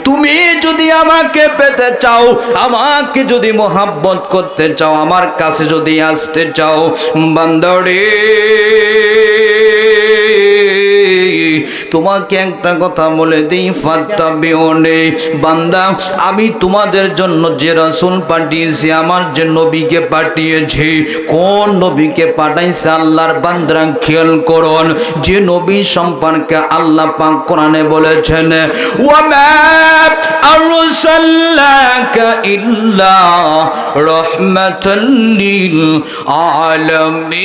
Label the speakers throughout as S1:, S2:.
S1: তুমি যদি আমাকে পেতে চাও, আমাকে যদি মোহাব্বত করতে চাও, আমার কাছে যদি আসতে চাও, বান্দারে তোমাকে একটা কথা বলে দিই, ফাত্তাবিউনি। বান্দা, আমি তোমাদের জন্য যে রাসূল পাঠিয়েছি, আমার যে নবীকে পাঠিয়েছি, কোন নবীকে পাঠাইছে আল্লাহর বান্দারা খেয়াল করুন। যে নবী সম্পর্কে আল্লাহ পাক কোরআনে বলেছেন, ওয়া মা আরসালনাকা ইল্লা রাহমাতাল লিল আলামিন।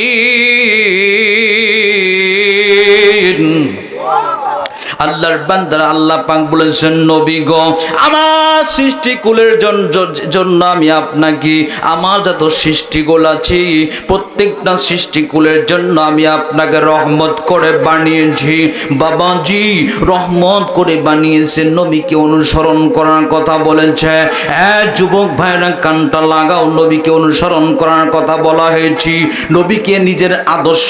S1: আল্লাহর বান্দারা আল্লাহ পাক বলেছেন, নবী গো, আমার সৃষ্টিকুলের জন্য আমি আপনাকে, আমার যত সৃষ্টিকুল আছে প্রত্যেকটা সৃষ্টিকুলের জন্য আমি আপনাকে রহমত করে বানিয়েছি। বাবাজি, রহমত করে বানিয়েছেন, নবীকে অনুসরণ করার কথা বলেছে। যুবক ভাইরা কানটা লাগাও, নবীকে অনুসরণ করার কথা বলা হয়েছে, নবীকে নিজের আদর্শ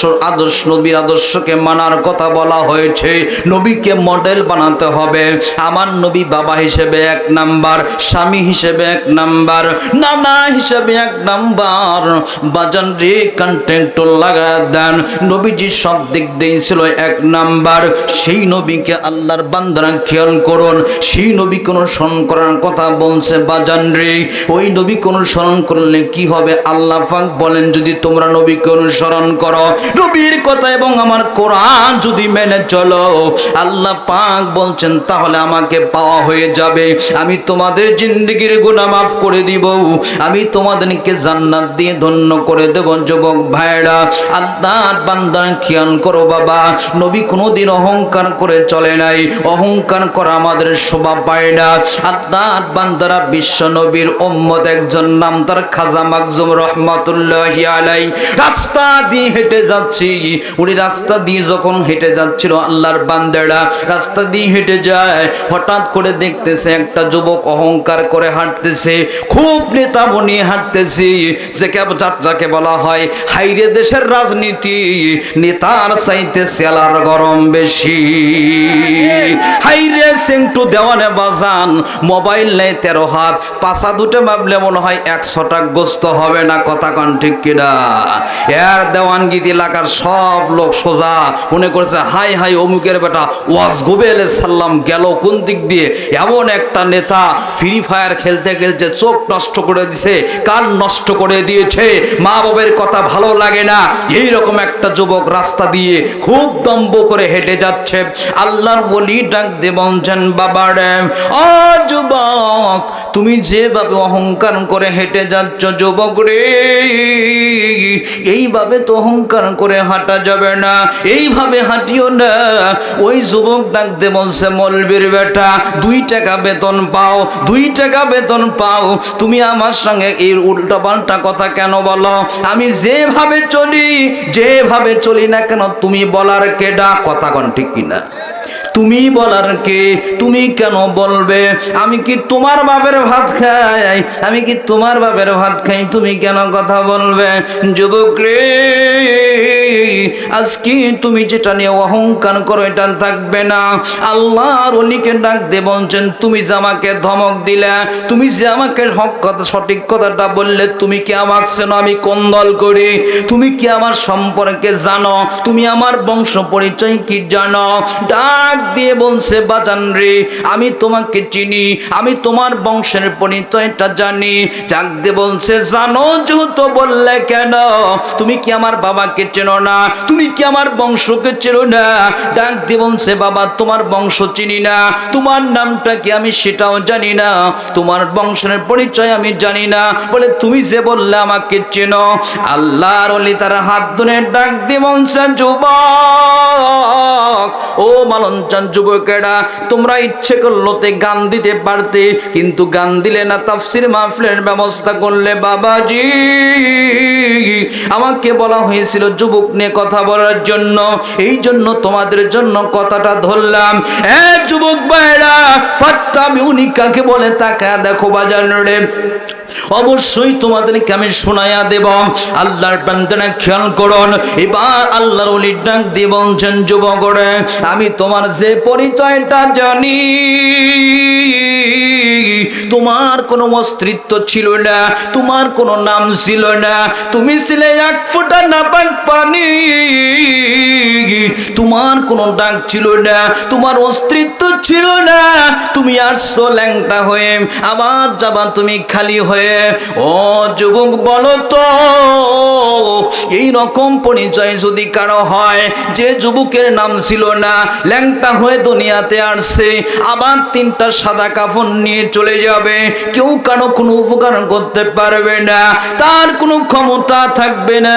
S1: নবীর আদর্শকে মানার কথা বলা হয়েছে, নবীকে মডেল বানাতে হবে। আমার নবী বাবা হিসেবে এক নাম্বার, স্বামী হিসেবে এক নাম্বার, নানা হিসেবে এক নাম্বার। বাজান রে, কন্টেন্ট লাগা দেন, নবীজি সব দিক দিয়ে ছিল এক নাম্বার। সেই নবীকে আল্লাহর বান্দারা খেয়াল করুন, সেই নবীকে অনুসরণ করার কথা বলছে। বাজান রে, ওই নবীকে অনুসরণ করলে কি হবে? আল্লাহ পাক বলেন, যদি তোমরা নবীকে অনুসরণ করো, নবীর কথা এবং আমার কোরআন যদি মেনে চলো, আল্লাহ পাক বলছেন তাহলে আমাকে পাওয়া হয়ে যাবে। আমি তোমাদের জিন্দেগির গুনাহ মাফ করে দিব, আমি তোমাদেরকে জান্নাত দিয়ে ধন্য করে দেব। যুবক ভাইরা, আল্লাহর বান্দা খেয়াল করো বাবা, নবী কোনোদিন অহংকার করে চলে নাই, অহংকার করা আমাদের শোভা পায় না। আল্লাহর বান্দারা বিশ্ব নবীর উম্মত, একজন নাম তার খাজা মাকজুম রহমাতুল্লাহি আলাইহি, রাস্তা দিয়ে হেঁটে যাচ্ছি, উনি রাস্তা দিয়ে যখন হেঁটে যাচ্ছিল, আল্লাহর বান্দারা রাস্তা দিয়ে হেঁটে যায়, হঠাৎ করে দেখতেছে একটা যুবক অহংকার করে হাঁটতেছে, খুব নেতা বনিয়ে হাঁটতেছে, যাকে বলা হয় হাইরে দেশের রাজনীতি, নেতার চাইতে সেলার গরম বেশি। হাইরে সেন্টু দেওয়ানে বাজান, মোবাইল নেই 13 হাত, পাশা দুটো ভাবলে মনে হয় 100 টাকা গোস্ত হবে না। কথা কন ঠিক কিনা? এর দেওয়ানগীতি এলাকার সব লোক সোজা মনে করছে, হাই হাই অমুকের বেটা ওয়াজ গোবে সাল্লাম গেল কোন দিক দিয়ে। এমন একটা নেতা ফ্রি ফায়ার খেলতে খেলতে চোখ নষ্ট করে দিয়েছে, কান নষ্ট করে দিয়েছে, মা বাবার কথা ভালো লাগে না, এইরকম একটা যুবক রাস্তা দিয়ে খুব দম্ভ করে হেঁটে যাচ্ছে। আল্লাহর বলি ডাক দিয়ে বলছেন, বাবারে ও যুবক, তুমি যেভাবে অহংকার করে হেঁটে যাচ্ছ যুবক রে, এইভাবে তো অহংকার করে হাঁটা যাবে না, এইভাবে হাঁটিও না। ওই যুবক ডাক দিয়ে বলছে, মলবির বেটা, 2 টাকা বেতন পাও, 2 টাকা বেতন পাও, তুমি আমার সঙ্গে এই উল্টাপাল্টা কথা কেন বলো? আমি যেভাবে চলি না কেন, তুমি বলার কেডা? কথা কন ঠিক কিনা? তুমি বলার কে? তুমি কেন বলবে? আমি কি তোমার বাপের ভাত খাই? আমি কি তোমার বাপের ভাত খাই? তুমি কেন কথা বলবে? যুবক রে, আজকে তুমি যেটা নিয়ে অহংকার করো এটা থাকবে না। আল্লাহর ওলিকে ডাক দিয়ে বলছেন, তুমি যে আমাকে ধমক দিলে, তুমি যে আমাকে হক কথা সঠিক কথাটা বললে, তুমি কি আমাকে চেনো আমি কোন দল করি? তুমি কি আমার সম্পর্কে জানো? তুমি আমার বংশ পরিচয় কি জানো? ডাক দিয়ে বলছে, বাজান রে, আমি তোমাকে চিনি, আমি তোমার বংশের পরিচয়টা জানি। ডাক দিয়ে বলছে, জানো যেহেতু বললে কেন? তুমি কি আমার বাবাকে চেনো না? তুমি কি আমার বংশকে চেনো না? ডাক দিয়ে বলছে, বাবা তোমার বংশ চিনি না, তোমার নামটা কি আমি সেটাও জানি না, তোমার বংশের পরিচয় আমি জানি না, বলে তুমি যে বললে আমাকে চেনো। আল্লাহর ওলি তার হাত ধরে ডাক দিয়ে বলছে, যুবক, ও মালঞ্চান যুবকেরা, তোমরা ইচ্ছে করলোতে গান দিতে পারতে, কিন্তু গান দিলে না, তাফসির মাহফিলের ব্যবস্থা করলে। বাবাজি, আমাকে বলা হয়েছিল যুবক নিয়ে কথা বলার জন্য, এই জন্য তোমাদের জন্য কথাটা ধরলাম। যুবক ভাইরা, ফাত্তাবিউনি কাকে বলে তাকায়া দেখো বাজান রে, অবশ্যই তোমাদেরকে আমি শোনায়া দেব। আল্লাহর বান্দারা খেয়াল করুন, এবার আল্লাহর ওলি ডাক দিয়ে বলছেন, যুবক রে, আমি তোমার যে পরিচয়টা জানি, তোমার কোনো অস্তিত্ব ছিল না, তোমার কোনো নাম ছিল না, তুমি ছিলে এক ফোঁটা নাপাক পানি, তোমার কোনো ডাক ছিল না, তোমার অস্তিত্ব ছিল না, তুমি আসছো ল্যাংটা হয়ে, আবার যাবা তুমি খালি হয়ে। ও যুবক বলো তো, এই রকম পরিচয় যদি কারো হয়, যে যুবকের নাম ছিল না, ল্যাংটা হয়ে দুনিয়াতে আসছে, আবার তিনটা সাদা কাফন নিয়ে চলে যাবে, কেউ কারো কোনো উপকার করতে পারবে না, তার কোনো ক্ষমতা থাকবে না,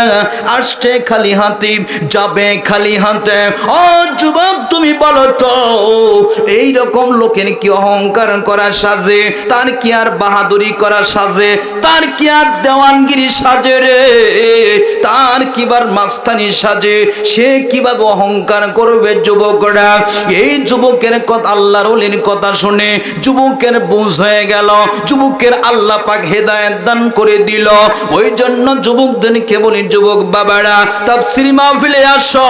S1: আসছে খালি হাতে, যাবে খালি হাতে। ও যুবক তুমি বলো তো, এই রকম লোকের কি অহংকার করা সাজে, তার কি আর বাহাদুরি করা সাজে, তার কি আর দেওয়ানগিরি সাজে রে, তার কিবার মাস্তানি সাজে, সে কিভাবে অহংকার করবে? যুবকরা, এই যুবকের কথা, আল্লাহর ওলির কথা শুনে যুবকের বুঝ হয়ে গেল, যুবকের আল্লাহ পাক হেদায়েত দান করে দিল। ওই জন্য যুবকদেরকে বলি, যুবক বাবারা তাফসীর মাহফিলে আসো,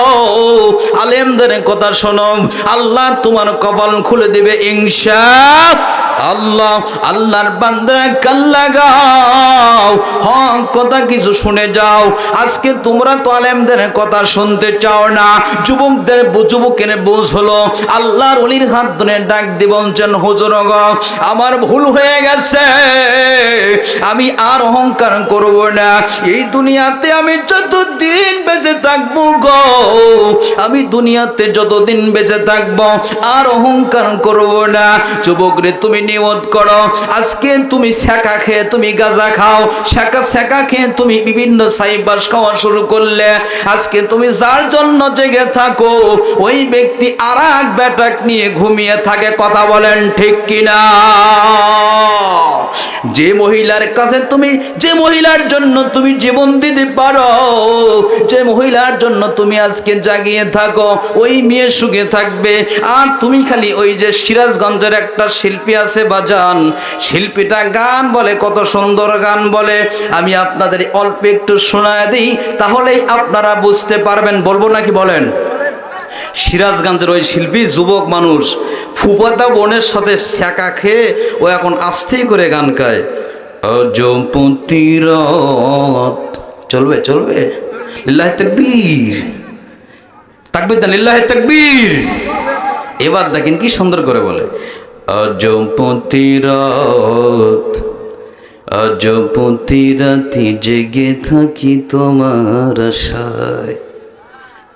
S1: আলেমদের কথা শোনো, আল্লাহ তোমার কপাল খুলে দেবে ইনশাআল্লাহ। আল্লাহর বান্দারা কান লাগাও, হক কথা কিছু শুনে যাও। আজকে তোমরা তো আলেমদের কথা শুনতে চাও না, যুবকের বুঝ হলো, আল্লাহর ওলির হাত ধরে ডাক দিয়ে বলছেন, হুজুর গো আমার ভুল হয়ে গেছে, আমি আর অহংকার করব না, এই দুনিয়াতে আমি যতদিন বেঁচে থাকবো গো, আমি দুনিয়াতে যতদিন বেঁচে থাকবো আর অহংকার করব না। যুবক রে, তুমি নিয়ত করো, আজকে তুমি ছ্যাঁকা খেয়ে তুমি গাঁজা খাও, ছ্যাঁকা খেয়ে তুমি বিভিন্ন সাইবাস খাওয়া শুরু করলে, আজকে তুমি যার জন্য জেগে থাকো, ওই ব্যক্তি আর এক বেটাক নিয়ে ঘুমিয়ে থাকে। কথা বলেন ঠিক কিনা? যে মহিলার কাছে তুমি, যে মহিলার জন্য তুমি জীবন দিতে পারো, যে মহিলার জন্য তুমি আজকে জাগিয়ে থাকো, ওই মেয়ে সুখে থাকবে, আর তুমি খালি ওই যে সিরাজগঞ্জের একটা শিল্পী আছে বাজান, শিল্পীটা গান বলে, কত সুন্দর গান বলে, আমি আপনাদের অল্প একটু শোনায় দিই, তাহলেই আপনারা বুঝতে পারবেন। বলবো নাকি বলেন? সিরাজগঞ্জের ওই শিল্পী যুবক মানুষ, ফুফাতা বোনের সাথে ছ্যাঁকা খেয়ে ও এখন আস্তে করে গান গায়, অজপতিরাত। চলবে চলবে? লিল্লাহি তাকবীর, তাকবীর দেন, লিল্লাহি তাকবীর। এবার দেখেন কি সুন্দর করে বলে, অজপতিরাত, অজপতিরাতি জেগে থাকি তোমার আশায়।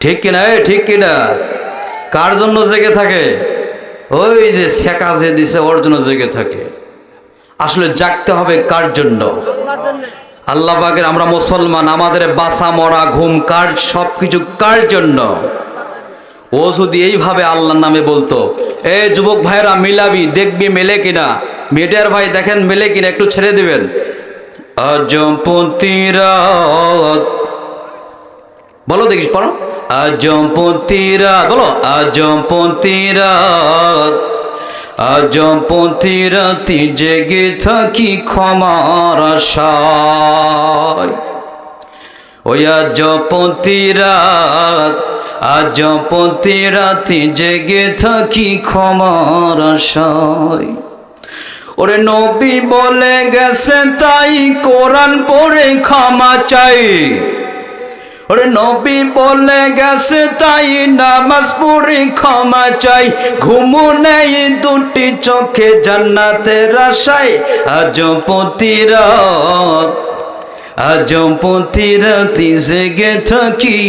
S1: ঠিক কিনা? ঠিক কিনা? কার জন্য জেগে থাকে? ওই যে ছ্যাঁকা যে দিছে ওর জন্য জেগে থাকে। আসলে জাগতে হবে কার জন্য? আল্লাহ পাকের, আমরা মুসলমান, আমাদের বাসা মরা ঘুম কার, সবকিছু কার জন্য? ও যদি এইভাবে আল্লাহর নামে বলতো, এ যুবক ভাইরা মিলাবি, দেখবি মেলে কিনা, মেয়েটার ভাই দেখেন মেলে কিনা, একটু ছেড়ে দিবেন। অজপতিরাত, বলো দেখিস, পড়ো, অজপতিরাত, বলো অজপতিরাত, অজপতিরাতি জেগে থাকি ক্ষমার আশায়। ওই অজপতিরাত, অজপতিরাতি জেগে থাকি ক্ষমার আশায়। ওরে নবী বলে গেছে তাই কোরআন পড়ে ক্ষমা চাই, ওরে নবী বলে গেছে তাই নামাজ পড়ে ক্ষমা চাই, ঘুমু নেই দুটি চোখে জান্নাতের আশায়। অজপতিরাত, অজপতিরাতি জেগে থাকি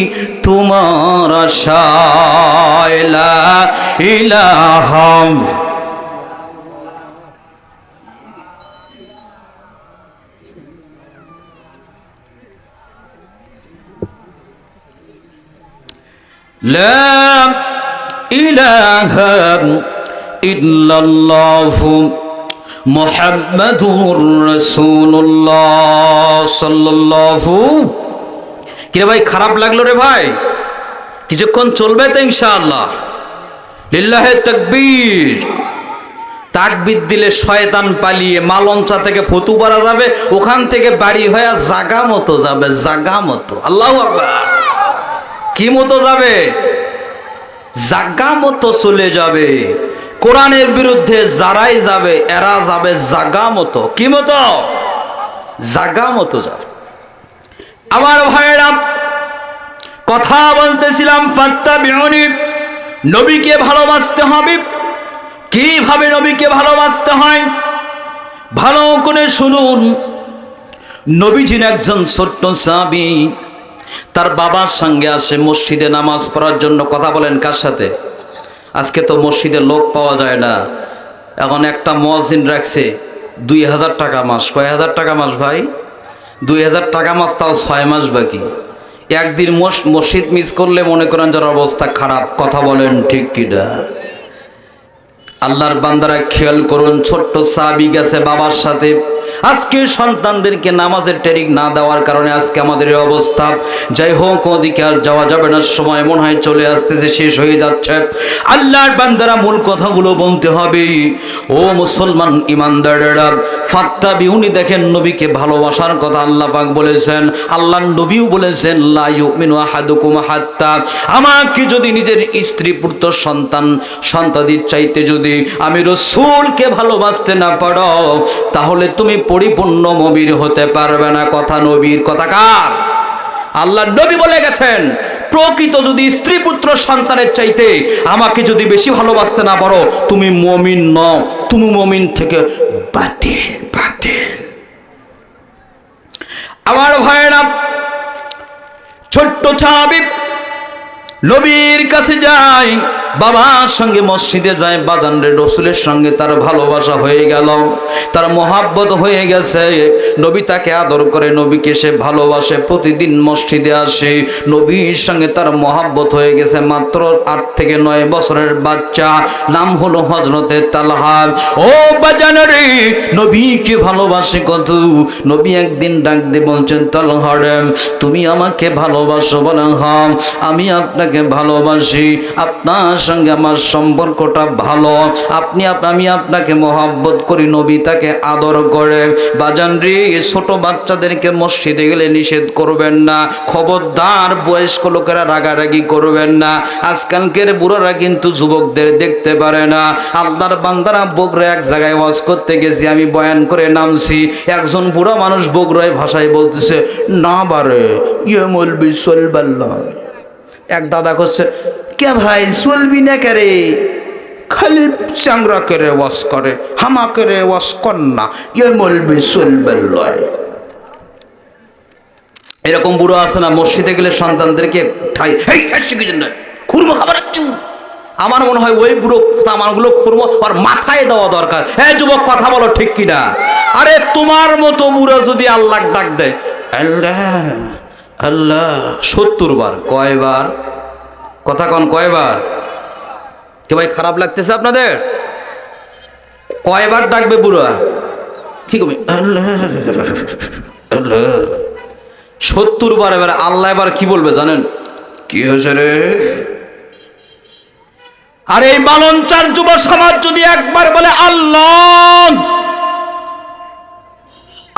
S1: তোমার আশায়। লা ইলাহা লা ইলাহা ইল্লাল্লাহু মুহাম্মাদুর রাসূলুল্লাহ সাল্লাল্লাহু। কিরে ভাই, খারাপ লাগলো রে ভাই? কিছুক্ষণ চলবে তো ইনশাআল্লাহ। লিল্লাহি তাকবীর। তাকবীর দিলে শয়তান পালিয়ে মালঞ্চা থেকে ফতু পারা যাবে, ওখান থেকে বাড়ি হয়ে জাগা মতো যাবে, জাগা মতো। আল্লাহু আকবার। কি মতো যাবে? জাগা মতো চলে যাবে। কোরআনের বিরুদ্ধে যারাই যাবে এরা যাবে জাগা মতো। কি মতো? জাগা মতো যাবে। আমার ভাইয়েরা, কথা বলতেছিলাম ফাত্তাবিউনি, নবীকে ভালোবাসতে হবে। কিভাবে নবীকে ভালোবাসতে হয় ভালো করে শুনুন। নবীজির একজন ছোট্ট সাহাবী তার বাবার সঙ্গে আসে মসজিদে নামাজ পড়ার জন্য। কথা বলেন কার সাথে? আজকে তো মসজিদে লোক পাওয়া যায় না, এখন একটা মুয়াজ্জিন রাখছে 2000 টাকা মাস। কয় হাজার টাকা মাস ভাই? 2000 টাকা মাস, তাও 6 মাস বাকি। একদিন মসজিদ মিস করলে মনে করেন যার অবস্থা খারাপ। কথা বলেন ঠিক কিনা? আল্লাহর বান্দারা খেয়াল করুন, ছোট্ট সাহাবী গেছে বাবার সাথে। আজকে সন্তানদেরকে নামাজের ট্রেনিং না দেওয়ার কারণে আজকে আমাদের এই অবস্থা। যাই হোক, ওদিকে আর যাওয়া যাবে না, সময় মনে হয় চলে আসতেছে, শেষ হয়ে যাচ্ছে। আল্লাহর বান্দারা মূল কথাগুলো বলতে হবে। ও মুসলমান ইমানদারেরা, ফাত্তাবিউনি, দেখেন নবীকে ভালোবাসার কথা আল্লাহ পাক বলেছেন। আল্লাহর নবীও বলেছেন লা ইউমিনু আহাদুকুম হাত্তা, আমাকে যদি নিজের স্ত্রী পুত্র সন্তানের চাইতে যদি আমি রাসূলকে ভালোবাসতে না পারো, তাহলে তুমি পরিপূর্ণ মুমিন হতে পারবে না। কথা নবীর, কথা কার? আল্লাহর নবী বলে গেছেন, প্রকৃত যদি স্ত্রী পুত্র সন্তানের চাইতে আমাকে যদি বেশি ভালোবাসতে না পারো, তুমি মুমিন নও, তুমি মুমিন থেকে বাতিল। আমার ভাইয়েরা, ছোট্ট সাহাবী নবীর কাছে যায়, বাবার সঙ্গে মসজিদে যায়। বাজানরে রাসূলের সঙ্গে তার ভালোবাসা হয়ে গেল, তার মহাব্বত হয়ে গেছে। নবী তাকে আদর করে, নবীকে সে ভালোবাসে, প্রতিদিন মসজিদে আসে, নবীর সঙ্গে তার মহাব্বত হয়ে গেছে। মাত্র 8 থেকে 9 বছরের বাচ্চা, নাম হলো হযরতে তালহা। ও বাজানরে, নবীকে ভালোবাসে কত। নবী একদিন ডাক দিয়ে বলছেন, তালহা রে, তুমি আমাকে ভালোবাসো? বলে হ্যাঁ, আমি আপনাকে ভালোবাসি, আপনার সঙ্গে আমার সম্পর্কটা ভালো, আমি আপনাকে মহব্বত করি। নবী তাকে আদর করে। বাজান রে, ছোট বাচ্চাদেরকে মসজিদে গেলে নিষেধ করবেন না, খবরদার। বয়স্ক লোকেরা রাগারাগি করবেন না। আজকালকের বুড়োরা কিন্তু যুবকদের দেখতে পারে না। আল্লাহর বান্দারা বগুড়ায় এক জায়গায় ওয়াজ করতে গেছি, আমি বয়ান করে নামছি। একজন বুড়া মানুষ বগুড়ায় ভাষায় বলতেছে, না বারে ইয়ে মৌলবি চলবাল্লা। এক দাদা করছে, কে ভাই চলবি না কে রে? খালি চাংরা করে ওয়াজ করে, হামা করে ওয়াজ কর না, ইয়ে মৌলবি চলবাল্লা। এরকম বুড়ো আছে না, মসজিদে গেলে সন্তানদেরকে ঠাই শিখে জন্য খুরমো খাবার। আমার মনে হয় ওই বুড়ো আমারগুলো খুরমো আর মাথায় দেওয়া দরকার। হ্যাঁ যুবক, কথা বলো ঠিক কিনা? আরে তোমার মতো বুড়ো যদি আল্লাহ ডাক দেয়, আল্লাহ আল্লাহ 70 বার, কয়বার? কথা কন, কয়বার? কে ভাই, খারাপ লাগতেছে আপনাদের? কয়বার ডাকবে বুড়া? কি কবি? আল্লাহ আল্লাহ 70 বার। এবার আল্লাহ এবার কি বলবে জানেন? কি হয়েছে রে? আর এই বালনচার যুব সমাজ যদি একবার বলে আল্লাহ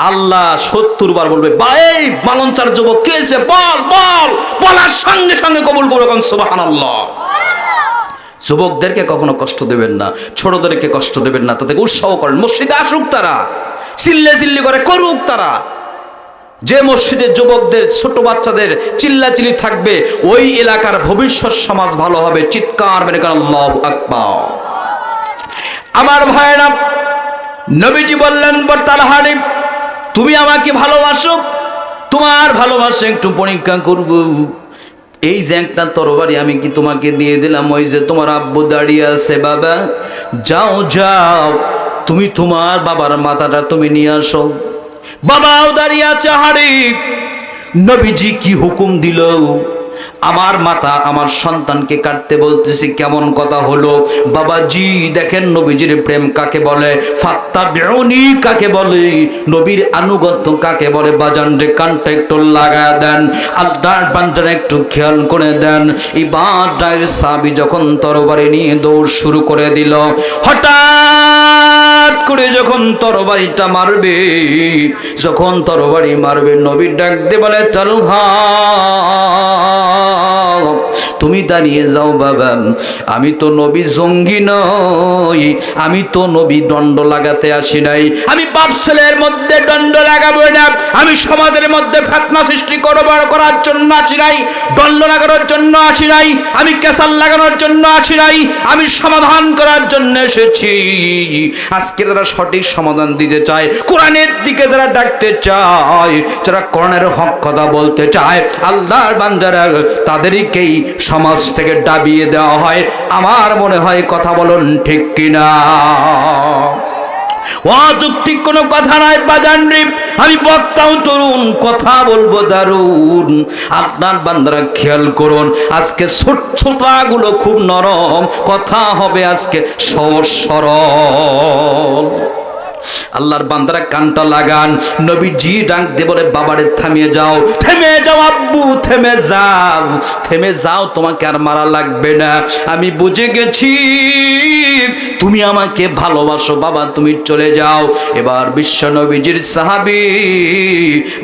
S1: আল্লাহ, 70 বার বলবে। এই বালনচার যুবক কে এসে বল বল, বলার সঙ্গে সঙ্গে কবুল করবে সুবহানাল্লাহ। যুবকদেরকে কখনো কষ্ট দেবেন না, ছোটদেরকে কষ্ট দেবেন না, তাদেরকে উৎসাহ করেন। মসজিদে আসুক তারা, চিল্লি করে করুক তারা। যে মসজিদের যুবকদের, ছোট বাচ্চাদের চিল্লাচিল্লি থাকবে, ওই এলাকার ভবিষ্যৎ সমাজ ভালো হবে। চিৎকার মেরে কারণ আল্লাহু আকবার। আমার ভাইরা, নবীজি বললেন, তালহারি, তুমি আমাকে ভালোবাসো, তোমার ভালোবাসা একটু পরীক্ষা করব। এই যে একটা তরবারি আমি কি তোমাকে দিয়ে দিলাম, ওই যে তোমার আব্বু দাঁড়িয়ে আছে, বাবা যাও যাও, তুমি তোমার বাবার মাথাটা তুমি নিয়ে আসো। বাবাও দাঁড়িয়ে আছে। হারি, নবীজি কি হুকুম দিল? আমার মাথা আমার সন্তানকে কাটতে বলতেছি, কেমন কথা হলো বাবাজি? দেখেন নবীজির প্রেম কাকে বলে, ফাত্তাবিউনি কাকে বলে, নবীর আনুগত্য কাকে বলে। বাজান রে, কানটা একটু লাগা দেন, আল্লাহর বান্দারা একটু খেয়াল করে দেন। এবার সাহাবী যখন তরবারি নিয়ে দৌড় শুরু করে দিল, হঠাৎ করে যখন তরবারিটা মারবে, যখন তরবারি মারবে, নবী ডাক দিয়ে বলে, তালহা তুমি দাঁড়িয়ে যাও বাবা, আমি তো নবী জঙ্গি নই, আমি তো নবী দণ্ড লাগাতে আসি নাই, আমি বাপ ছেলের মধ্যে দণ্ড লাগাবো না, আমি সমাজের মধ্যে ফিতনা সৃষ্টি করার জন্য আসি নাই, দণ্ড লাগানোর জন্য আসি নাই, আমি কেসাল লাগানোর জন্য আসি নাই, আমি সমাধান করার জন্য এসেছি। আজকে যারা সঠিক সমাধান দিতে চায়, কোরআনের দিকে যারা ডাকতে চায়, যারা কোরআনের হক কথা বলতে চায়, আল্লাহর বান্দারা তাদেরকেই সমাজ থেকে ডাবিয়ে দেওয়া হয়। আমার মনে হয় কথা বলুন ঠিক কিনা? অযৌক্তিক কোনো কথা নয় বাজানরি, আমি বক্তাও তরুণ, কথা বলবো দারুণ। আপনার বান্দারা খেয়াল করুন, আজকে ছোটগুলো খুব নরম, কথা হবে আজকে সহজ সরল। আল্লাহর বান্দারা কানটা লাগান, নবীজি ডাক দিয়ে বলে বাবারে থেমে যাও, থেমে যাও আব্বু, থেমে যাও, থেমে যাও, তোমাকে আর মারা লাগবে না, আমি বুঝে গেছি তুমি আমাকে ভালোবাসো বাবা, তুমি চলে যাও। এবার বিশ্ব নবীজির সাহাবী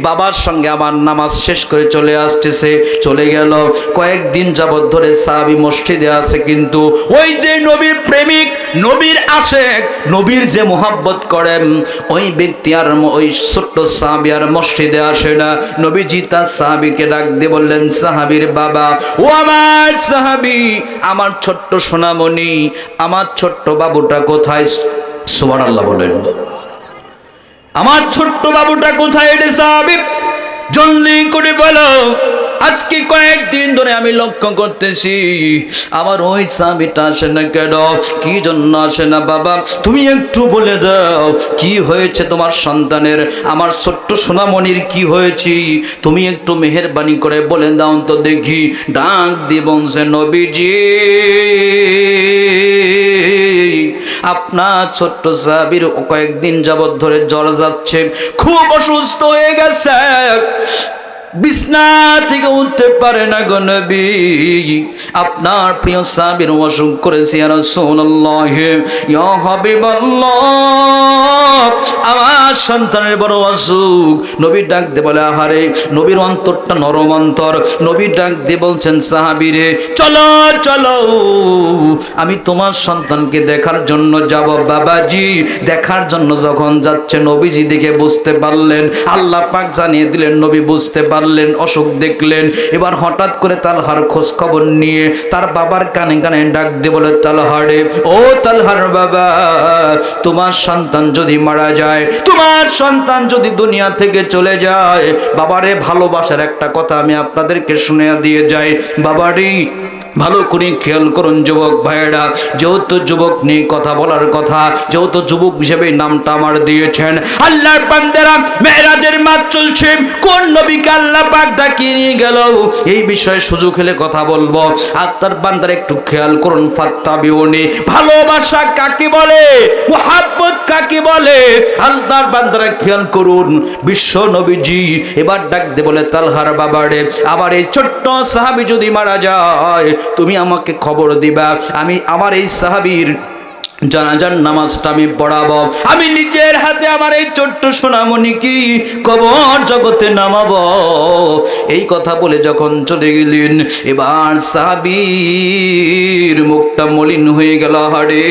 S1: বাবার সঙ্গে আমার নামাজ শেষ করে চলে আসতেছে, চলে গেল। কয়েকদিন যাবত ধরে সাহাবী মসজিদে আছে, কিন্তু ওই যে নবীর প্রেমিক, নবীর আশেক, নবীর যে মোহাব্বত করেন ওই ব্যক্তি আর ওই ছোট্ট সাহাবী আর মসজিদে আসে না। নবীজি তার সাহাবীকে ডাক দিয়ে বললেন, সাহাবীর বাবা, ও আমার সাহাবী, আমার ছোট্ট সোনামণি, আমার ছোট্ট বাবুটা কোথায়? সুবহানাল্লাহ বলেন, আমার ছোট্ট বাবুটা কোথায় রে সাহাবী? জলদি করে বলো। আজকে কয়েকদিন ধরে আমি লক্ষ্য করতেছি আমার ওই সাহাবীটা আসে না কেন, কি জন্য আসে না বাবা, তুমি একটু বলে দাও কি হয়েছে তোমার সন্তানের, আমার ছোট্ট সোনামণির কি হয়েছে, তুমি একটু মেহেরবানি করে বলে দাও তো দেখি। ডাক দিয়ে বলছে, নবীজি আপনার ছোট্ট সাহাবীর কয়েকদিন যাবত ধরে জ্বর যাচ্ছে, খুব অসুস্থ হয়ে গেছে, বিছনা থেকে উঠতে পারে না গো নবী, আপনার প্রিয় সাহাবীর অসুখ করেছে ইয়া রাসূলুল্লাহ, ইয়া হাবিবাল্লাহ, আমার সন্তানের বড় অসুখ। নবী ডাক দিয়ে বলে, আহারে, নবীর অন্তরটা নরম অন্তর। নবী ডাক দিয়ে বলছেন, সাহাবীরে চলো চলো, আমি তোমার সন্তানকে দেখার জন্য যাব। বাবাজি দেখার জন্য যখন যাচ্ছে, নবীজি দেখে বুঝতে পারলেন, আল্লাহ পাক জানিয়ে দিলেন, নবী বুঝতে পারলেন, অসুখ দেখলেন। এবার হঠাৎ করে তালহার খোঁজ খবর নিয়ে তার বাবার কানে কানে ডাক দিয়ে বলে, তালহারে, ও তালহার বাবা, তোমার সন্তান যদি মারা যায়, তোমার সন্তান যদি দুনিয়া থেকে চলে যায়, বাবারে ভালোবাসার একটা কথা আমি আপনাদেরকে শুনে দিয়ে যাই। বাবারে ভালো করে খেয়াল করুন যুবক ভাইয়েরা, যেহেতু যুবক নিয়ে কথা বলার কথা, যেহেতু যুবক হিসেবে নামটা আমার দিয়েছেন, আল্লাহর বান্দারা মেরাজের মাস চলছে, কোন নবীকে আল্লাহ পাক ডাকিয়ে নিয়ে গেল, এই বিষয়ে সুযোগ হলে কথা বলবো। আল্লাহর বান্দারা একটু খেয়াল করুন, ফাত্তাবিউনি, ভালোবাসা কাকে বলে, মুহাব্বত কাকে বলে, আল্লাহর বান্দারা খেয়াল করুন। বিশ্ব নবীজি এবার ডাক দিয়ে বলে, তালহার বাবারে, আমার এই ছোট্ট সাহাবী যদি মারা যায়, তুমি আমাকে খবর দিবা, আমি আমার এই সাহাবীর জানাজার নামাজটা আমি পড়াবো, আমি নিজের হাতে আমার এই ছোট্ট সোনামণিকে কবর জগতে নামাবো। এই কথা বলে যখন চলে গেলেন, এবার সাহাবীর মুখটা মলিন হয়ে গেল। হাড়ে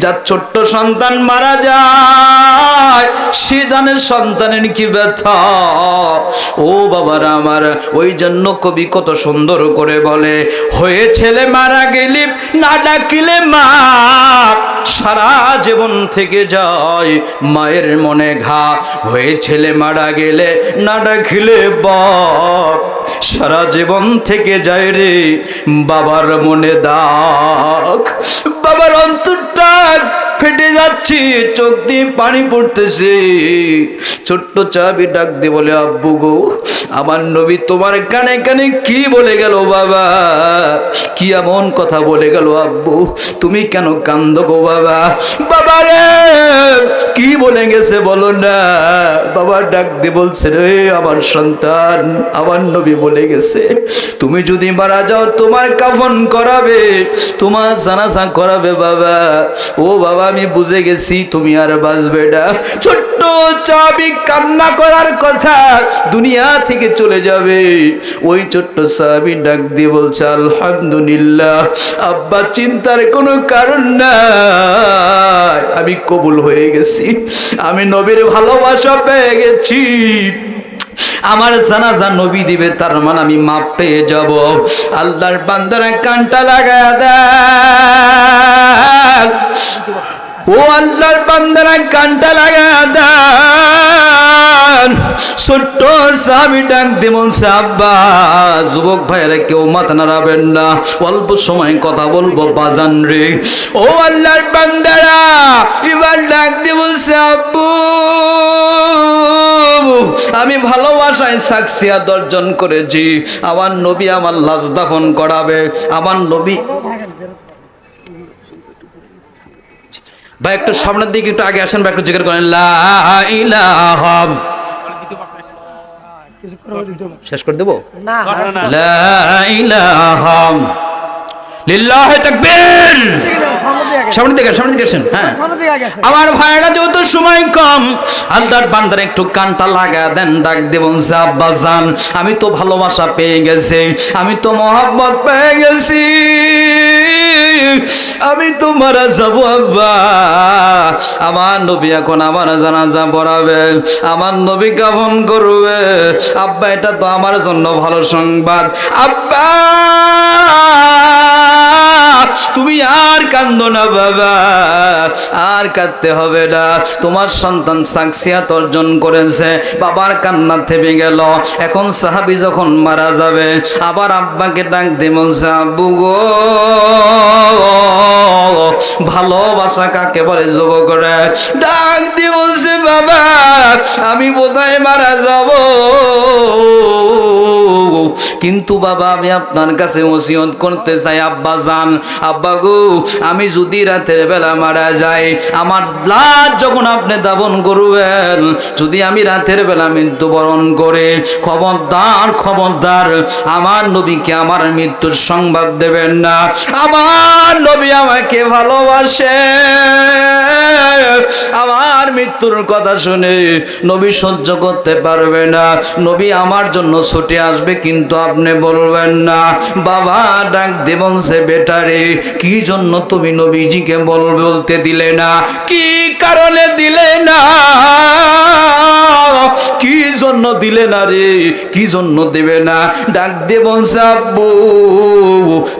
S1: যার ছোট্ট সন্তান মারা যায়, সে জানে সন্তানের কি ব্যথা। ও বাবারা আমার, ওই জন্য কবি কত সুন্দর করে বলে, হয়ে ছেলে মারা গেলে না ডাকিলে মা, সারা জীবন থেকে যায় মায়ের মনে ঘা, হয়ে ছেলে মারা গেলে না ডাকিলে বাপ, সারা জীবন থেকে যায় রে বাবার মনে দাগ। বাবার অন্তরটা ফেটে যাচ্ছে, চোখ দিয়ে পানি পড়তেছে। ছোট্ট চাবি ডাক দিয়ে বলে, আব্বু গো, আমার নবী তোমার কানে কানে কি বলে গেল বাবা, কি এমন কথা বলে গেল আব্বু, তুমি কেন কান্দো গো বাবা? বাবা রে, কি বলে বলে গেছে বলো না? বাবা ডাক দিয়ে বলছে, রে আমার সন্তান, আমার নবী বলে গেছে তুমি যদি মারা যাও তোমার কাফন করাবে, তোমার জানাজা করাবে বাবা। ও বাবা আমি বুঝে গেছি তুমি আর বাঁচবে না। ছোট্ট চাবি কান্না করার কথা, দুনিয়া থেকে চলে যাবে। ওই ছোট্ট সাহাবী ডাক দিয়ে বলছে, আলহামদুলিল্লাহ আব্বা চিন্তার কোনো কারণ নাই, আমি কবুল হয়ে গেছি, আমি নবীর ভালোবাসা পেয়ে গেছি, আমার জানাজা নবী দিবে, তার মানে আমি মাপ পেয়ে যাব। আল্লাহর বান্দারা কানটা লাগায়া দেয়, ও আল্লাহর বান্দারা কানটা লাগায়া দেয়। ছোট্ট সাহাবী ডাক দিয়ে বলছে, আব্বা যুবক ভাইয়েরা কেউ মাথা নাড়াবেন না, অল্প সময় কথা বলবো বাজান রে। ও আল্লাহর বান্দারা এবার ডাক দিয়ে বলছে, আব্বু আমি ভালোবাসায় সাকসিয়াত অর্জন করেছি, আমার নবী আমার লাশ দাফন করাবে। আমার নবী ভাই একটু সামনের দিকে একটু আগে আসেন, ভাই একটু জিকির করেন লা ইলাহা, শেষ করে দেবো, লা ইলাহা লিল্লাহি তাকবীর। সামনে দিকে আসেন। হ্যাঁ আমার ভাইরা যেহেতু সময় কম, আল্লাহর বান্দার একটু কানটা লাগা দেন, ডাক দেবেন আব্বা জান আমি তো ভালোবাসা পেয়ে গেছি, আমি তো মহব্বত পেয়ে গেছি, আমি তো মারা যাব আব্বা। আমার নবী এখন আমার জানাজা পড়াবে, আমার নবী কাফন করবে আব্বা, এটা তো আমার জন্য ভালো সংবাদ। আব্বা তুমি আর কান্দো না বাবা, আর কাঁদতে হবে না, তোমার সন্তান সাকসিয়াত অর্জন করেছে। বাবার কান্না থেমে গেল। এখন সাহাবী যখন মারা যাবে আবার আব্বাকে ডাক দিয়ে বলছে, আব্বু গো ভালোবাসা কাকে বলে যুবকরা? ডাক দিয়ে বলছে, বাবা আমি বোধহয় মারা যাব, কিন্তু বাবা আমি আপনার কাছে ওসিয়ত করতে চাই আব্বা জান, আব্বা গো আমি যদি রাতের বেলা মারা যাই, আমার লাশ যখন আপনি দাফন করবেন, যদি আমি রাতের বেলা মৃত্যুবরণ করে, খবরদার আমার নবীকে আমার মৃত্যুর সংবাদ দেবেন না। আমার নবী আমাকে ভালোবাসে, আমার মৃত্যুর কথা শুনে নবী সহ্য করতে পারবে না, নবী আমার জন্য ছুটে আসবে, কিন্তু আপনি বলবেন না। বাবা ডাক দেবন সে বেটারে কি জন্য তুমি নবীজিকে বলতে দিলে না? কি কারণে দিলে না? কি জন্য দিলে না রে? কি জন্য দেবে না? ডাক দেবন আব্বু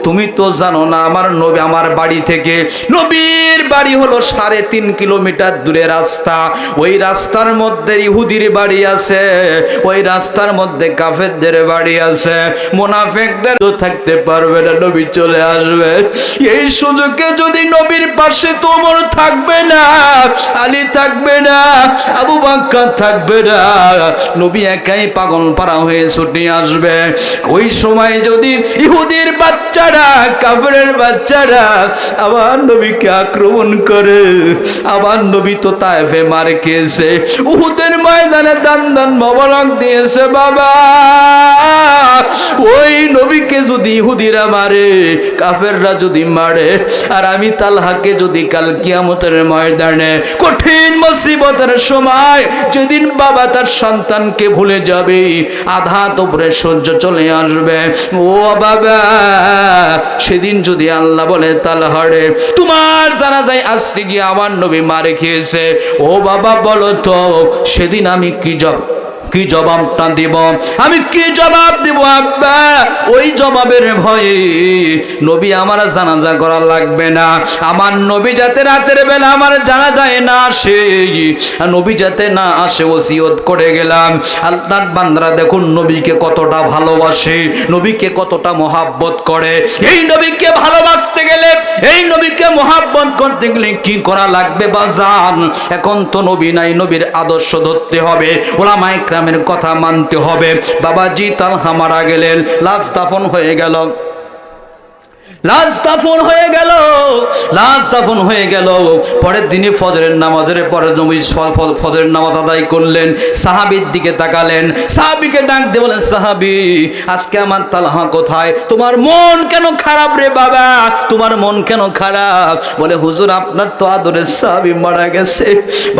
S1: তুমি তো জানো না আমার নবী, আমার বাড়ি থেকে নবীর বাড়ি হলো 3.5 কিলোমিটার দূরে রাস্তা, ওই রাস্তার মধ্যে ইহুদির বাড়ি আছে, ওই রাস্তার মধ্যে কাফেরদের বাড়ি আছে, মুনাফিকদের তো থাকতে পারবে না, নবী চলে আসবে। এই সুযোগে যদি নবীর পাশে তোমর থাকবে না, আলী থাকবে না, আবু বকর থাকবে না, নবী একাই পাগল পারা হয়ে ছুটে আসবে। ওই সময় যদি ইহুদির বাচ্চারা, কাফেরের বাচ্চারা আমার নবীকে আক্রমণ করে, আমার নবী তো তায়েফে মার খেয়েছে, উহুদের ময়দানে দান মোবারক দিয়েছে বাবা, ওই নবীকে যদি ইহুদিরা মারে, কাফেররা যদি মারে, আর আমি তালহাকে যদি কাল কিয়ামতের ময়দানে কঠিন মুসিবতের সময় যেদিন বাবা তার সন্তানকে ভুলে যাবে, আঘাত উপরে সহ্য চলে আসবে, ও বাবা সেদিন যদি আল্লাহ বলে তালহারে তোমার জানা যায় আজকে গিয়ে আমার নবী মারে খেয়েছে, ও বাবা বলো তো সেদিন আমি কি জবাবটা দিব? আমি কি জবাব দিব আব্বা? ওই জবাবের ভয়ে নবী আমার জানাজা করা লাগবে না, আমার নবী যাতে রাতের বেলা আমার জানাজায় না আসে, নবী যাতে না আসে ওসিয়ত করে গেলাম। আল্লাহর বান্দারা দেখুন নবীকে কতটা ভালোবাসে, নবীকে কতটা মহাব্বত করে। এই নবীকে ভালোবাসতে গেলে, এই নবীকে মহাব্বত করতে গেলে কি করা লাগবে বাজান? এখন তো নবী নাই, নবীর আদর্শ ধরতে হবে, ওলামায়ে কেরামের কথা মানতে হবে। বাবাজি তালহা মারা গেলেন, লাশ দাফন হয়ে গেল। লাশ দাফন হয়ে গেল, লাশ দাফন হয়ে গেল। পরের দিনে ফজরের নামাজের পরে নবী ফজরের নামাজ আদায় করলেন, সাহাবীর দিকে তাকালেন, সাহাবীকে ডাক দিয়ে বলেন, সাহাবী আজকে আমার তালহা কোথায়? তোমার মন কেন খারাপ রে বাবা, তোমার মন কেন খারাপ? বলে হুজুর আপনার তো আদরের সাহাবী মারা গেছে।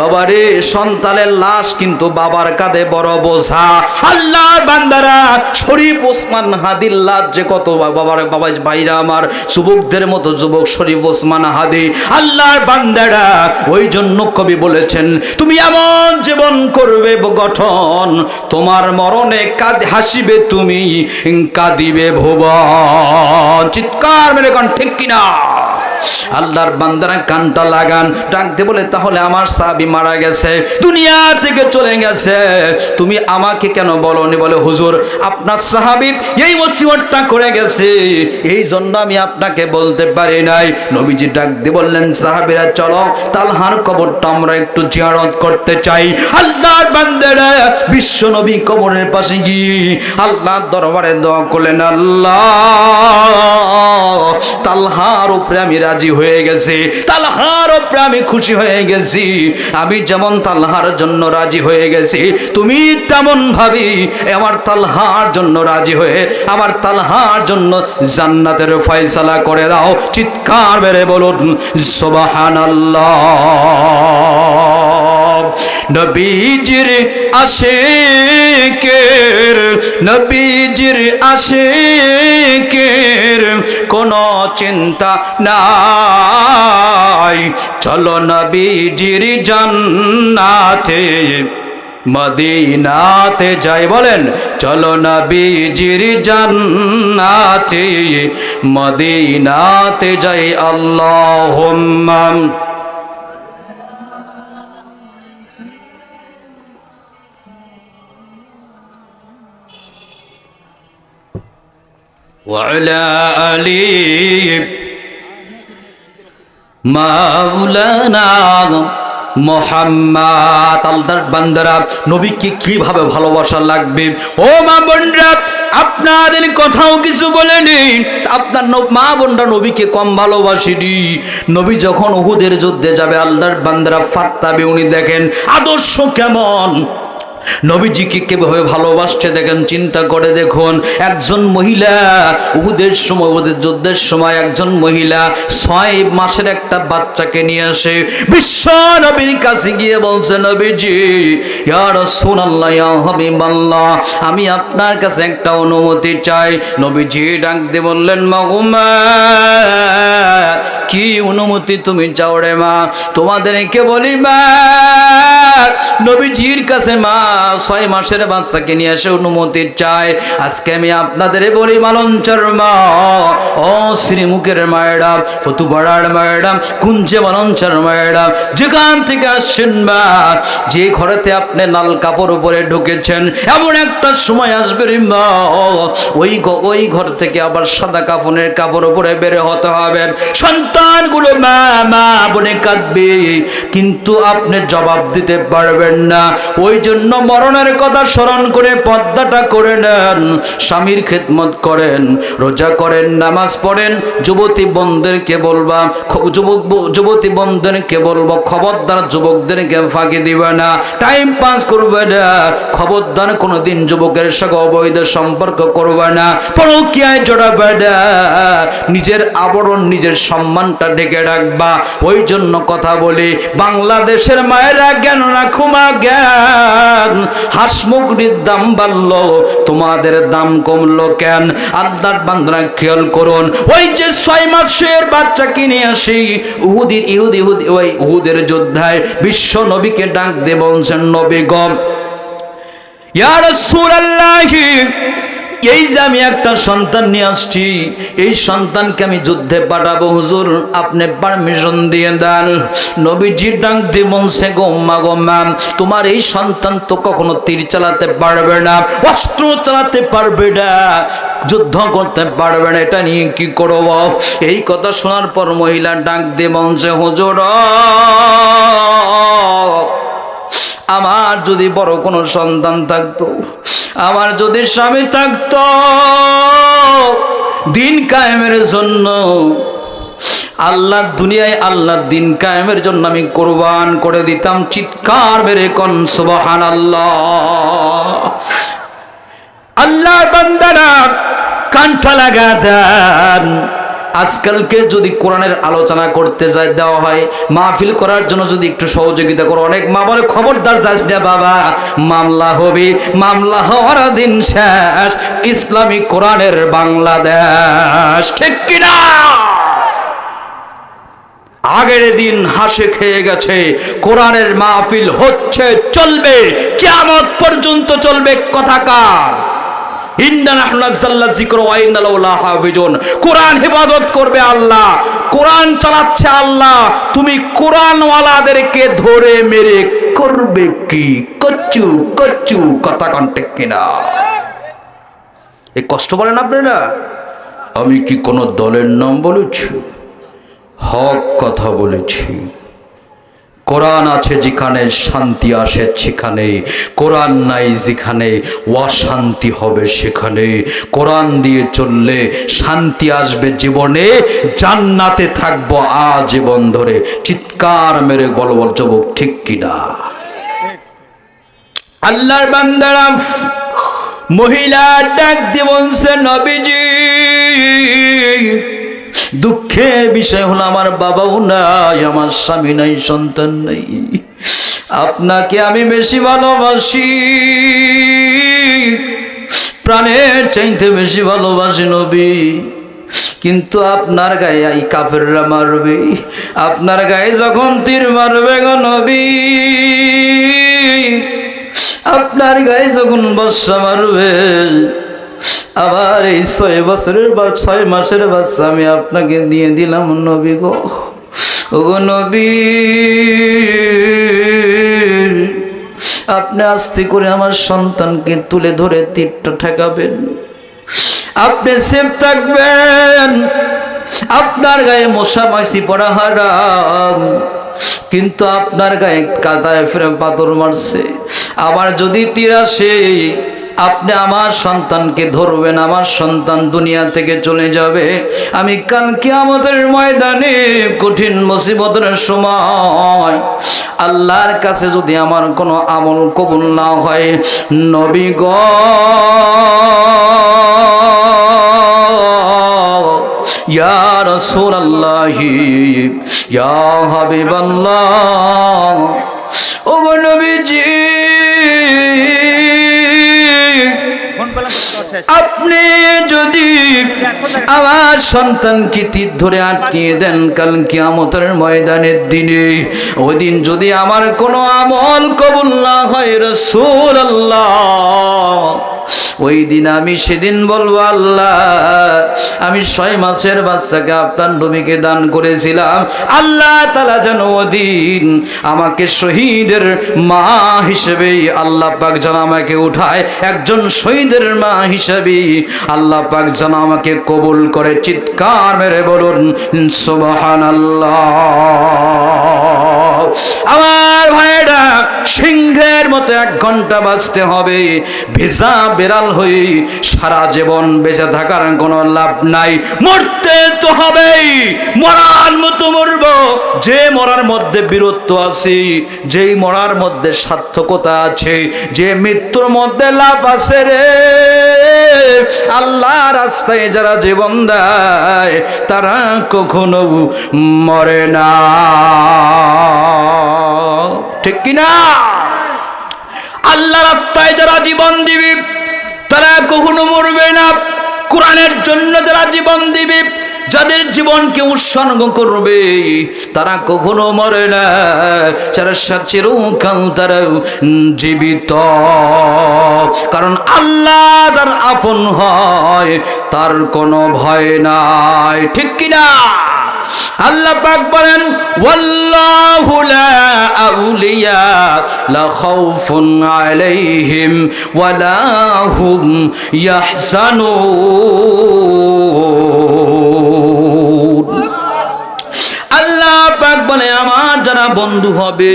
S1: বাবা রে, সন্তানের লাশ কিন্তু বাবার কাঁধে বড় বোঝা। আল্লাহর বান্দারা, শরীফ ওসমান হাদির লাশ যে কত, বাবার বাবা ভাইরা আমার, যুবকদের মতো যুবক শরীফ ওসমান হাদি, আল্লাহর বান্দারা। ওই জন্য কবি বলেছেন, তুমি এমন জীবন করবে গঠন, তোমার মরণে হাসিবে তুমি, কাঁদিবে ভুবন। চিৎকার মেরে কোন ঠিক কিনা? আল্লাহর বান্দারা কানটা লাগান, ডাকতে বলে তাহলে আমার সাহাবী মারা গেছে, দুনিয়া থেকে চলে গেছে, তুমি আমাকে কেন বলনি? বলে হুজুর আপনার সাহাবী এই ওসিয়তটা করে গেছে, এই জন্য আমি আপনাকে বলতে পারি নাই। নবীজি ডাক দিয়ে বললেন, সাহাবীরা চলো তালহার কবরটা আমরা একটু জিয়ারত করতে চাই। আল্লাহর বান্দারা বিশ্ব নবী কবরের পাশে গিয়ে আল্লাহর দরবারে দোয়া করলেন, আল্লাহ তালহার উপরে আমি রাজি হয়ে গেছি, তালহার উপরে আমি খুশি হয়ে গেছি। আমি যেমন তালহার জন্য রাজি হয়ে গেছি, তুমি তেমন ভাবি আমার তালহার জন্য রাজি হয়ে আমার তালহার জন্য জান্নাতের ফয়সালা করে দাও। চিৎকার মেরে বলুন সুবহানাল্লাহ। নবীজির আশিকের, নবীজির আশিকের কোনো চিন্তা নাই, চলো নবীজির জান্নাতে মদিনাতে যাই। বলেন চলো নবীজির জান্নাতে মদিনাতে যাই। আল্লাহুম্মা وعلى آل مولانا মুহাম্মদ। আল্লাহর বান্দারা, নবীকে কিভাবে ভালোবাসা লাগবে? ও মা বোনরা, আপনাদের কথাও কিছু বলেনি, আপনার মা বোনরা নবীকে কম ভালোবাসেনি। নবী যখন উহুদের যুদ্ধে যাবে, আল্লাহর বান্দারা ফাত্তাবে, উনি দেখেন আদর্শ কেমন, নবীজিকে কিভাবে ভালোবাসছে দেখেন, চিন্তা করে দেখুন। একজন মহিলা উহুদের সময়, উহুদের যুদ্ধের সময় একজন মহিলা 6 মাসের একটা বাচ্চাকে নিয়ে আসে বিশ্ব নবীর কাছে গিয়ে বলছে, নবীজি ইয়া রাসূলুল্লাহ ইয়া হাবিবাল্লাহ, আমি আপনার কাছে একটা অনুমতি চাই। নবীজি ডাক দিয়ে বললেন, মা গো মা, কি অনুমতি তুমি চাও রে মা? তোমাদেরকে বলি মা, নবীজির কাছে মা 6 মাসের বাচ্চাকে নিয়ে এসে অনুমতি চায়। আজকে আমি আপনাদের বলি মালঞ্চর মা, ও শ্রীমুখের মায়েরা, ফতুপাড়ার মায়েরা, কুঞ্জে মালঞ্চর মায়েরা, যেখান থেকে আসছেন মা, যে ঘরেতে আপনি লাল কাপড় উপরে ঢুকেছেন, এমন একটা সময় আসবে রে মা, ওই ঘর থেকে আবার সাদা কাফনের কাপড় উপরে বের হতে হবে। সন্তানগুলো মা মা বলে কাঁদবে, কিন্তু আপনি জবাব দিতে পারবেন না। ওই জন্য মরণের কথা স্মরণ করে পর্দাটা করে নেন, স্বামীর খেদমত করেন, রোজা করেন, নামাজ পড়েন। যুবতী বোনদেরকে বলবা, যুবতী বোনদেরকে বলবো, খবরদার যুবকদেরকে ফাঁকি দিবে না, টাইম পাস করবে না, খবরদার কোনোদিন যুবকের সঙ্গে অবৈধ সম্পর্ক করবে না, পরকীয়ায় জড়াবে না, নিজের আবরণ নিজের সম্মানটা ঢেকে রাখবা। ওই জন্য কথা বলি, বাংলাদেশের মায়েরা জ্ঞান রাখো মা, জ্ঞান। হাঁস মুরগির দাম বাড়লো, তোমাদের দাম কমলো কেন? আল্লাহর বান্দারা খেয়াল করুন, ওই যে 6 মাসের বাচ্চা কিনে আসি ওই উহুদের যোদ্ধায় বিশ্ব নবীকে ডাক দিয়ে বলছেন, নবী গো ইয়া রাসূলুল্লাহ, এই যে আমি একটা সন্তান নিয়ে আসছি, এই সন্তানকে আমি যুদ্ধে পাঠাবো, হুজুর আপনি পারমিশন দিয়ে দেন। নবীজি ডাক দিয়ে বলছে, গোম্মা গোম্মা, তোমার এই সন্তান তো কখনো তীর চালাতে পারবে না, অস্ত্র চালাতে পারবে না, যুদ্ধ করতে পারবে না, এটা নিয়ে কি করব? এই কথা শোনার পর মহিলা ডাক দিয়ে বলছে, হুজুর আমার যদি বড় কোনো সন্তান থাকতো, আমার যদি স্বামী থাকতো, দিন কায়েমের জন্য, আল্লাহর দুনিয়ায় আল্লাহর দিন কায়েমের জন্য আমি কোরবান করে দিতাম। চিৎকার মেরে কোন সুবহানাল্লাহ। আল্লাহর বান্দারা কানটা লাগা দেন। আজকালকে যদি কোরআনের আলোচনা করতে যাই দেওয়া হয়, মাহফিল করার জন্য যদি একটু সহযোগিতা করো, অনেক মা বলে খবরদার যাস না বাবা, মামলা হবে, মামলা হওয়ার দিন শেষ। ইসলামী কোরআনের বাংলাদেশ, ঠিক কিনা? আগের দিন হাসে খেয়ে গেছে, কোরআনের মাহফিল হচ্ছে, চলবে, কিয়ামত পর্যন্ত চলবে। কথাকার কোরআন হেফাজত করবে আল্লাহ, কোরআন চালাচ্ছে আল্লাহ। তুমি কোরআনওয়ালাদেরকে ধরে মেরে করবে কি? কচ্চু কচ্চু। কথা কন্টেক কিনা? এই কষ্ট বলেন আপনারা? আমি কি কোন দলের নাম বলেছি? হক কথা বলেছি। কোরআন আছে যেখানে শান্তি আসে সেখানে, কোরআন নাই যেখানে অশান্তি হবে সেখানে। কোরআন দিয়ে চললে শান্তি আসবে জীবনে, জান্নাতে থাকবো আজীবন ধরে। চিৎকার মেরে বল বল যুবক, ঠিক কিনা? আল্লাহর বান্দারা মহিলা ডাক দিয়ে বলছে, নবীজি দুঃখের বিষয় হলো আমার বাবাও নাই, আমার স্বামী নাই, সন্তান নাই। আপনাকে আমি বেশি ভালোবাসি, প্রাণের চাইতে বেশি ভালোবাসি নবী। কিন্তু আপনার গায়ে এই কাফেররা মারবে, আপনার গায়ে যখন তীর মারবে গো নবী, আপনার গায়ে যখন বর্ষা মারবে, আবার এই 6 বছরের বা 6 মাসের বাচ্চা আমি আপনাকে দিয়ে দিলাম নবী গো। ওগো নবী, আপনি আস্তে করে আমার সন্তানকে তুলে ধরে তীরটা ঠেকাবেন, আপনি সেফ থাকবেন। আপনার গায়ে মশা মাছি পড়া হারাম, কিন্তু আপনার গায়ে কাদায় ফেরে পাথর মারছে। আবার যদি তীর আসে, আপনি আমার সন্তানকে ধরবেন, আমার সন্তান দুনিয়া থেকে চলে যাবে। আমি কাল কিয়ামতের ময়দানে কঠিন মুসিবতের সময় আল্লাহর কাছে যদি আমার কোনো আমল কবুল না হয়, নবী গো ইয়া রাসূলুল্লাহ, ইয়া হাবিবাল্লাহ, ও নবীজি, আপনি যদি আমার সন্তানকে তীর ধরে আটকিয়ে দেন কাল কিয়ামতের ময়দানের দিনে, ওই দিন যদি আমার কোনো আমল কবুল না হয় রাসূলুল্লাহ, ওই দিন আমি সেদিন বলবো, আল্লাহ আমি 6 মাসের বাচ্চাকে আপনার নবীকে দান করেছিলাম, আল্লাহ তাআলা যেন ওদিন আমাকে শহীদের মা হিসেবে আল্লাহ পাক যেন আমাকে উঠায়, একজন শহীদের মা হিসেবে আল্লাহ পাক যেন আমাকে কবুল করে। চিৎকার মেরে বলুন সুবহানাল্লাহ। আমার ভাইরা, সিংহের মতো 1 ঘন্টা বাঁচতে হবে, ভেজা বেড়াল হয়ে সারা জীবন বেঁচে থাকার কোনো লাভ নাই। মরতে তো হবেই, মরার মতো মরব। যে মরার মধ্যে বীরত্ব আছে, যেই মরার মধ্যে সার্থকতা আছে, যে মৃত্যুর মধ্যে লাভ আছে রে, আল্লাহ রাস্তায় যারা জীবন দেয় তারা কখনো মরে না, ঠিক কিনা? আল্লাহ রাস্তায় যারা জীবন দিবে তারা কখনো মরবে না। কোরআনের জন্য যারা জীবন দিবে, যাদের জীবনকে উৎসর্গ করবে, তারা কখনো মরে না, যারা চিরকাল তারা জীবিত। কারণ আল্লাহ যার আপন হয় তার কোনো ভয় নাই, ঠিক কিনা? আল্লাহ পাক বলেন, ওয়াল্লাহু লা আউলিয়া লা খাউফুন আলাইহিম ওয়া লা হুম ইয়াহজানুন। আল্লাহ পাক বলে, আমার যারা বন্ধু হবে,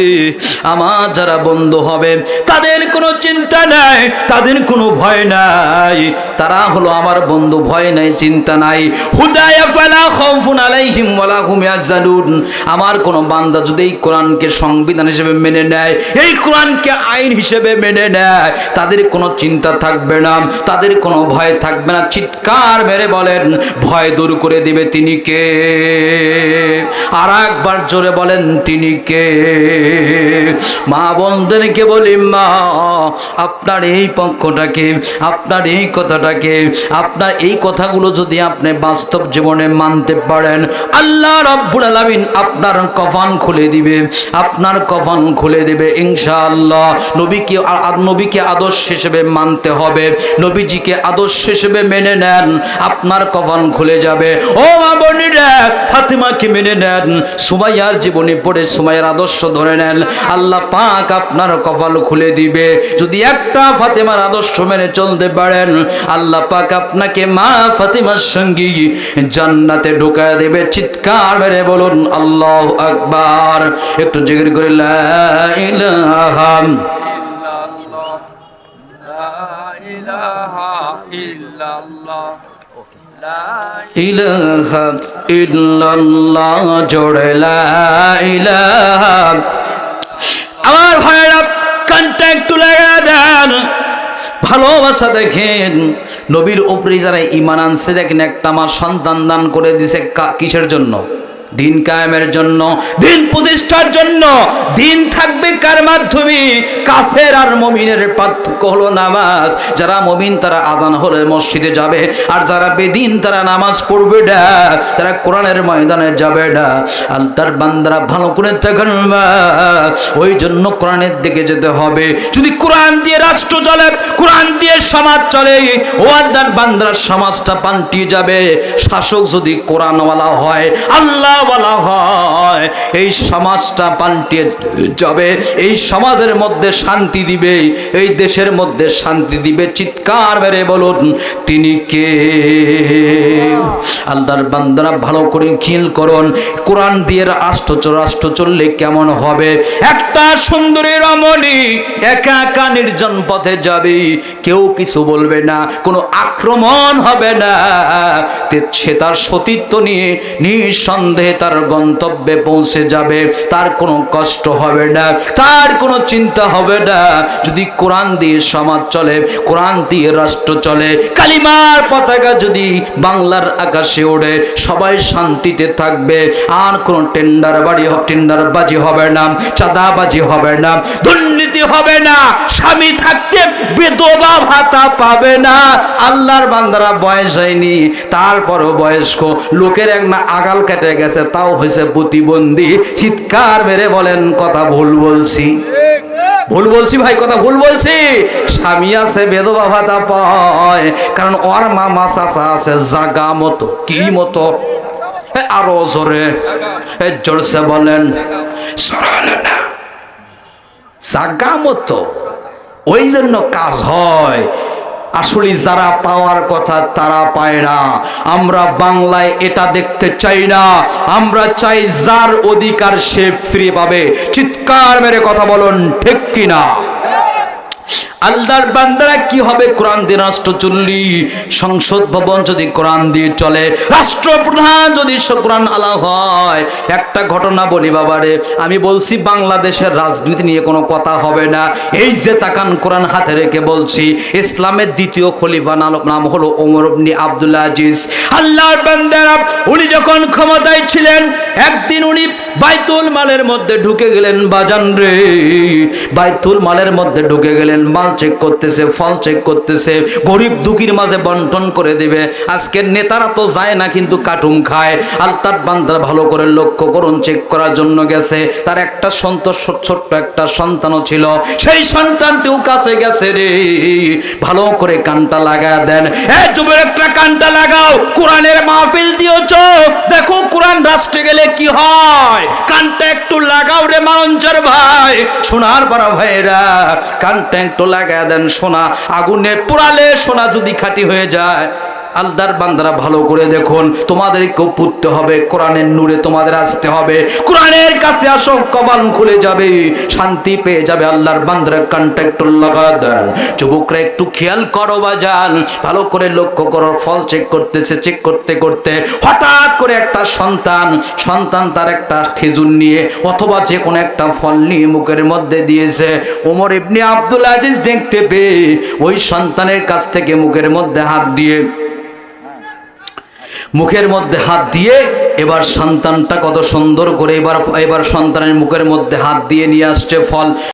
S1: আমার যারা বন্ধু হবে তাদের কোনো চিন্তা নাই, তাদের কোনো ভয় নাই, তারা হলো আমার বন্ধু, ভয় নাই চিন্তা নাই। হুদায়া ফালা খাউফুন আলাইহিম ওয়ালা হুম ইয়াহজানুন। আমার কোন বান্দা যদি এই কোরআনকে সংবিধান হিসেবে মেনে নেয়, এই কোরআনকে আইন হিসেবে মেনে নেয়, তাদের কোনো চিন্তা থাকবে না, তাদের কোনো ভয় থাকবে না। চিৎকার মেরে বলেন, ভয় দূর করে দিবে তিনি কে? আর একবার জোরে বলেন, তিনি কে? মা বোনদেরকে বলি, মা আপনার এই পক্ষটাকে, আপনার এই কথাটাকে, আপনার এই কথাগুলো যদি আপনি বাস্তব জীবনে মানতে পারেন, আল্লাহ রাব্বুল আলামিন আপনার কফন খুলে দিবে, আপনার কফন খুলে দেবে ইনশাআল্লাহ। নবীকে আদর্শ হিসেবে মানতে হবে, নবীজিকে আদর্শ হিসেবে মেনে নেন, আপনার কফন খুলে যাবে। ও মা বোনেরা, ফাতেমাকে মেনে নেন, সুমাইয়ার জীবনী পড়ে সুমাইয়ার আদর্শ ধরে নেন, আল্লাহ পাক আপনার কপাল খুলে দিবে। যদি একটা ফাতেমার আদর্শ মেনে চলতে পারেন, আল্লাহ পাক আপনাকে মা ফাতেমার সঙ্গী জান্নাতে ঢোকায় দেবে। চিৎকার মেরে বলুন আল্লাহু আকবার। একটু জিকির করে লা ইলাহা ইল্লাল্লাহ, লা ইলাহা ইল্লাল্লাহ, ইলাহা ইল্লাল্লাহ, জোরে লা ইলাহা। আমার ভাইরা কানটা একটু লাগা দেন, ভালোবাসা দেখেন। নবীর উপরে যারা ঈমান আনছে দেখেন, একটা আমার সন্তান দান করে দিছে কিসের জন্য? দিন কায়েমের জন্য, দিন প্রতিষ্ঠার জন্য। দিন থাকবে কার মাধ্যমে? কাফের আর মুমিনের পার্থক্য হলো নামাজ। যারা মুমিন তারা আযান হলে মসজিদে যাবে, আর যারা বেদিন তারা নামাজ পড়বে না, তারা কোরআনের ময়দানে যাবে না। আল্লাহর বান্দারা ভালো করে থাকেন, ওই জন্য কোরআনের দিকে যেতে হবে। যদি কোরআন দিয়ে রাষ্ট্র চলে, কোরআন দিয়ে সমাজ চলে, ও আল্লাহর বান্দারা সমাজটা পাল্টিয়ে যাবে। শাসক যদি কোরআনওয়ালা হয়, আল্লাহ বলা হয়, এই সমাজটা পাল্টে যাবে, এই সমাজের মধ্যে শান্তি দিবে, এই দেশের মধ্যে শান্তি দিবে। চিৎকার মেরে বলুন তিনি কে? আল্লাহর বান্দারা ভালো করে খেয়াল করুন, কোরআন দিয়ে রাষ্ট্র চললে কেমন হবে? একটা সুন্দরী রমণী একা একা নির্জন পথে যাবে, কেউ কিছু বলবে না, কোনো আক্রমণ হবে না, সে তার সতীত্ব নিয়ে নিঃসন্দেহে তার গন্তব্যে পৌঁছে যাবে, তার কোনো কষ্ট হবে না, তার কোনো চিন্তা হবে না। যদি কোরআন দিয়ে সমাজ চলে, কোরআন দিয়ে রাষ্ট্র চলে, কালিমার পতাকা যদি বাংলার আকাশে ওড়ে, সবাই শান্তিতে থাকবে। আর কোনো টেন্ডারবাজি হবে না, চাঁদাবাজি হবে না, দুর্নীতি হবে না, স্বামী থাকতে বিধবা ভাতা পাবে না। আল্লাহর বান্দারা বয়স হয়নি, তারপরও বয়স্ক লোকের একটা আগাল কেটে গেছে, তাও হয়েছে প্রতিবন্ধী। চিৎকার মেরে বলেন কথা ভুল বলছি? ভুল বলছি ভাই, কথা ভুল বলছি? স্বামী আছে, বিধবা ভাতা পায়, কারণ ওর মামা চাচা আছে জাগা মতো। কি মতো? আরো জোরে, জোরসে বলেন, জাগা মতো। ওই জন্য কাজ হয়। আসলে যারা পাওয়ার কথা তারা পায় না। আমরা বাংলায় এটা দেখতে চাই না, আমরা চাই যার অধিকার সে ফ্রি পাবে। চিৎকার মেরে কথা বলুন ঠিক কিনা? আল্লাহর বান্দারা কি হবে? কোরআন দিয়ে রাষ্ট্র চললি, সংসদ ভবন যদি কোরআন দিয়ে চলে, রাষ্ট্রপ্রধান যদি কোরআন আলা হয়। একটা ঘটনা বলি বাবারে, আমি বলছি বাংলাদেশের রাজনীতি নিয়ে কোনো কথা হবে না। এই যে তাকান, কোরআন হাতে রেখে বলছি, ইসলামের দ্বিতীয় খলিফা নাম হলো ওমর ইবনে আব্দুল আজিজ। আল্লাহর বান্দারা উনি যখন ক্ষমতায় ছিলেন, একদিন উনি বাইতুল মালের মধ্যে ঢুকে গেলেন। বাজান রে, বাইতুল মালের মধ্যে ঢুকে গেলেন, মাল চেক করতেছে, ফল চেক করতেছে, গরিব দুঃখীর মাঝে বন্টন করে দিবে। আজকের নেতারা তো যায় না, কিন্তু কাটুম খায়। আল্লাহর বান্দারা ভালো করে লক্ষ্য করুন, চেক করার জন্য গেছে। তার একটা ছোট্ট একটা সন্তানও ছিল, সেই সন্তানটিও কাছে গেছে রে। ভালো করে কানটা লাগায় দেন, যুবক একটা কানটা লাগাও, কোরআনের মাহফিল দিয়েছ, দেখো কোরআন রাষ্ট্রে গেলে কি হয়। কানটা একটু লাগাও রে মানঞ্চর ভাই, সোনার বড় ভাইরা, কানটা একটু লাগায় দেন। সোনা আগুনে পোড়ালে সোনা যদি খাঁটি হয়ে যায়, আল্লাহর বান্দারা ভালো করে দেখুন, তোমাদেরকেও পুততে হবে, কোরআনের নূরে তোমাদের আসতে হবে, কোরআনের কাছে আসো, কপাল খুলে যাবে, শান্তি পেয়ে যাবে। আল্লাহর বান্দারা কন্ট্যাক্ট লাগা দেন। যুবকরা একটু খেয়াল করো বাজান, ভালো করে লক্ষ্য করো। ফল চেক করতেছে, চেক করতে করতে হঠাৎ করে একটা সন্তান তার একটা খেজুর নিয়ে অথবা যে কোনো একটা ফল নিয়ে মুখের মধ্যে দিয়েছে। ওমর ইবনে আব্দুল আজিজ দেখতে পেয়ে ওই সন্তানের কাছ থেকে মুখের মধ্যে হাত দিয়ে এবার সন্তানটা কত সুন্দর করে এবার সন্তানের মুখের মধ্যে হাত দিয়ে নিয়ে আসছে ফল।